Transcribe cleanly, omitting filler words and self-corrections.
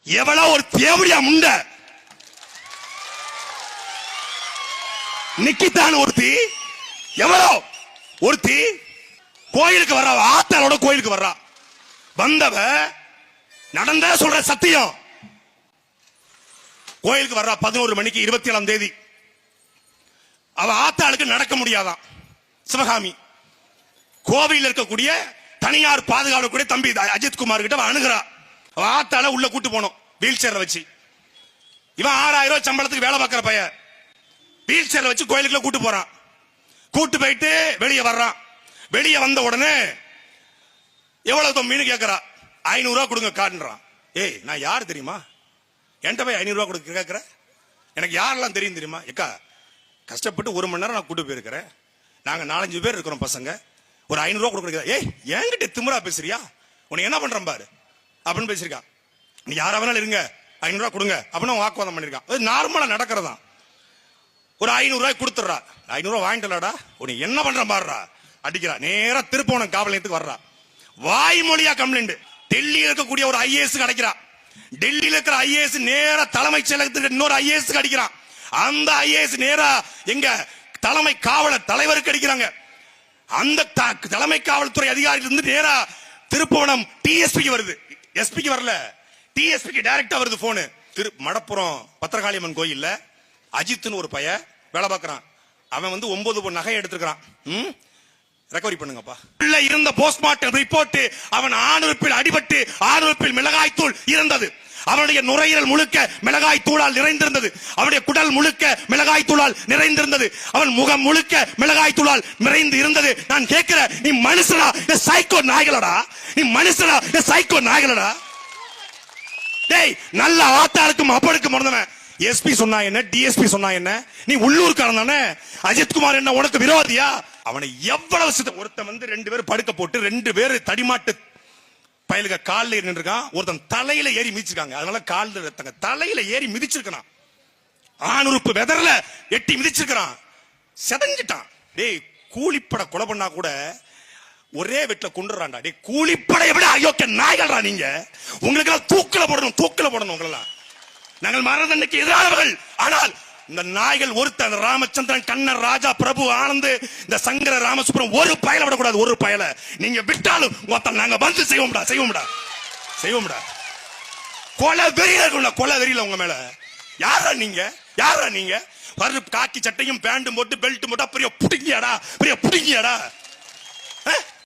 எவ்வளவு ஒரு தேவடியா முண்ட நிக்கித்தான் ஒருத்தி, எவ்வளவு ஒருத்தி கோயிலுக்கு வர்றா, ஆத்தாளோட கோயிலுக்கு வர்றா. வந்தவ நடந்த சொல்ற சத்தியம். கோயிலுக்கு வர்றா 11 மணிக்கு 27ஆம் தேதி. அவ ஆத்தாளுக்கு நடக்க முடியாதான். சிவகாமி கோவையில் இருக்கக்கூடிய தனியார் பாதுகாக்கக்கூடிய தம்பி அஜித் குமார் கிட்ட அணுகிறா. அவ ஆத்தால உள்ள கூட்டு போனோம் வீல் சேர்ல வச்சு. இவன் 6000 ரூபாய் சம்பளத்துக்கு வேலை பார்க்கிற பையன் வீல் சேர்ல வச்சு கோயிலுக்குள்ள கூட்டு போறான். கூட்டு போயிட்டு வெளியே வர்றான். வெளியே வந்த உடனே எவ்வளவு மீன் கேட்கறா. 500 ரூபாய் கொடுங்க காட்டுறான். ஏய் நான் யாரு தெரியுமா? என்கிட்ட போய் 500 ரூபாய் கொடுக்க கேட்கிற? எனக்கு யாரெல்லாம் தெரியும் தெரியுமா? எக்கா கஷ்டப்பட்டு 1 மணி நேரம் நான் கூட்டு போயிருக்கிறேன். நாங்க 4-5 பேர் இருக்கிறோம் பசங்க. ஒரு 500 ரூபாய் கொடுக்க. ஏய் என்கிட்ட திமிரா பேசுறியா? உன்னை என்ன பண்றேன் பாரு அப்படின்னு பேசிருக்கா. நீ யாரா வேணாலும் இருங்க 500 ரூபாய் கொடுங்க அப்படின்னு வாக்குவாதம் பண்ணிருக்கான். அது நார்மலா நடக்கிறதா. ஒரு 500 ரூபாய் கொடுத்துறா. 500 ரூபாய் வாங்கிட்டலாடா, உன்னை என்ன பண்ற பாருடா அடிக்கிறா. நேரா திருப்போணம் காவல் நிலையத்துக்கு வர்றா. வாய்மொழியா கம்ப்ளைண்ட். டெல்லியில் இருக்கக்கூடிய ஒரு ஐஏஎஸ் அடிக்கிறா. டெல்லியில் இருக்கிற ஐஏஎஸ் நேரா தலைமைச் செயலகத்துக்கு இன்னொரு ஐஏஎஸ் அடிக்கிறான். அந்த ஐஏஎஸ் நேரா எங்க தலைமை காவலர் தலைவருக்கு அடிக்கிறாங்க. அந்த தலைமை காவல்துறை அதிகாரி இருந்து நேரா திருப்புவனம் டிஎஸ்பிக்கு வருது. எஸ்பிக்கு வரல, டிஎஸ்பிக்கு டைரக்டா வருது போனு. மடப்புறம் பத்திரகாளியம்மன் கோயில்ல அஜித்னு ஒரு பையன் வேலை பார்க்கறான். அவன் வந்து 9 பொன் நகை எடுத்துக்கிறான். ரெக்கவரி பண்ணுங்கப்பா. உள்ள இருந்த போஸ்ட்மார்ட்டம் ரிப்போர்ட் அவன் ஆணுறுப்பில் அடிபட்டு ஆணுறுப்பில் மிளகாய் தூள் இருந்தது. அவனுடைய நுரையீரல் முழுக்க மிளகாய் தூளால் நிறைந்திருந்தது. அவனுடைய குடல் முழுக்க மிளகாய் தூளால் நிறைந்திருந்தது. அவன் முகம் முழுக்க மிளகாய் தூளால் நிறைந்து இருந்தது. நான் கேட்கிறேன், நீ மனுஷனா இல்ல சைக்கோ நாய்களடா? நீ மனுஷனா இல்ல சைக்கோ நாய்களடா? டேய் நல்ல ஆத்தாளுக்கும் அப்பனுக்கும் மறந்தவன் எஸ்பி சொன்னா என்ன, டிஎஸ்பி சொன்னா என்ன? நீ உள்ளூர்காரன் தானே? அஜித் குமார் என்ன உனக்கு விரோதியா? அவனை எவ்வளவு ஒருத்தன் வந்து 2 பேர் படுக்க போட்டு 2 பேர் தடிமாட்டு பயலுக காலில் நின்றுருக்கான். ஒருத்தன் தலையில ஏறி மிதிச்சிருக்காங்க. அதனால காலில் தலையில ஏறி மிதிச்சிருக்கான். ஆணுறுப்பு வெதர்ல எட்டி மிதிச்சிருக்கான். செதஞ்சிட்டான். டேய் கூலிப்பட கொலை பண்ணா கூட ஒரே வெட்ல கொண்டுறான்டா. டேய் கூலிப்படையை விட அயோக்கிய நாய்கள்ரா நீங்க. உங்களுக்கு எல்லாம் தூக்கில போடணும், தூக்கில போடணும் உங்களெல்லாம். நாங்கள் மரண தண்டனைக்கு எதிரானவர்கள். ஆனால் இந்த நாய்கள் ஒருத்தன் ராமச்சந்திரன், கண்ணன், ராஜா, பிரபு, ஆனந்த், இந்த சங்கர ராமசுப்ரம் ஒரு பயல விடக்கூடாது. ஒரு பயல நீங்க விட்டாலும் நாங்க வந்து செய்வோம்டா, செய்வோம்டா, செய்வோம்டா. கொலை வெறியில இருக்கும்டா, கொலை வெறியில உங்க மேல. யாரா நீங்க? யாரா நீங்க? காக்கி சட்டையும் பேண்டும் போட்டு பெல்ட் போட்டா பெரிய புடிங்கியாடா, பெரிய புடிங்கியாடா.